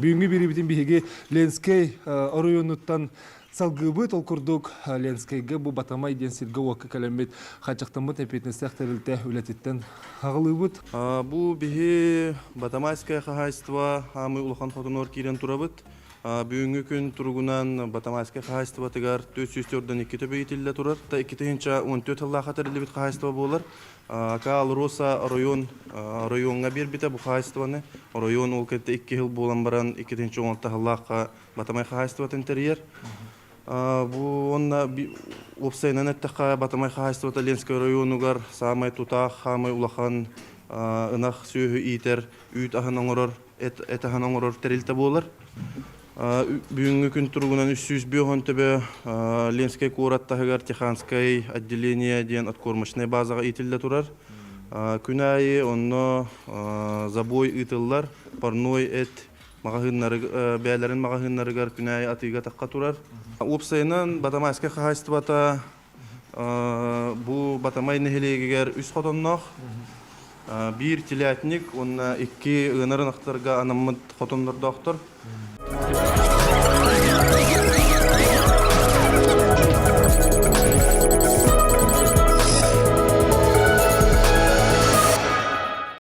Бүгүнкү бирибитин биһиги Ленскей районуттан салгыбыт олкурдук Ленскейге бу Батамай ден сирге уакка калеммит хачактамыт эпетнестех терилте үлетиттен хагылыбыт. Бу биһи Батамайское хозяйство мы улахан хотонор кирен турабыт. Бүгүнкү күн тургунан Батамайское хозяйство тыгар 404-дан 2 төбөйтилде турар. Та 2-14 жылга катарылы бит хозяйство болар. Кал Роса районга бербите бу хозяйствоны. Район ул кетте 2 жыл болан баран 2-10 жылга Батамай хозяйствотын терьер. Бу онна опсайнан эттеха Батамай хозяйствота Ленский районугар самай тутах, самай улахан ынах сүйі итер, үйт ахын оңырор, эт ахын оңырор терилте болар. Бүгүнкү күн тургунан 300 төбө Ленский кураттагар Тиханское отделение ден откормочный базага итилде турар. Күнайы онно забой итыллар, парной эт бәләрен магазиннарыгар күнәй атыга такка турар. Опсайнан Батамайское хозяйствота бу Батамай нехелегер үс хотоннох. Бир телятник, онна 2 ынарын актарга анаммыт хотоннор доктор.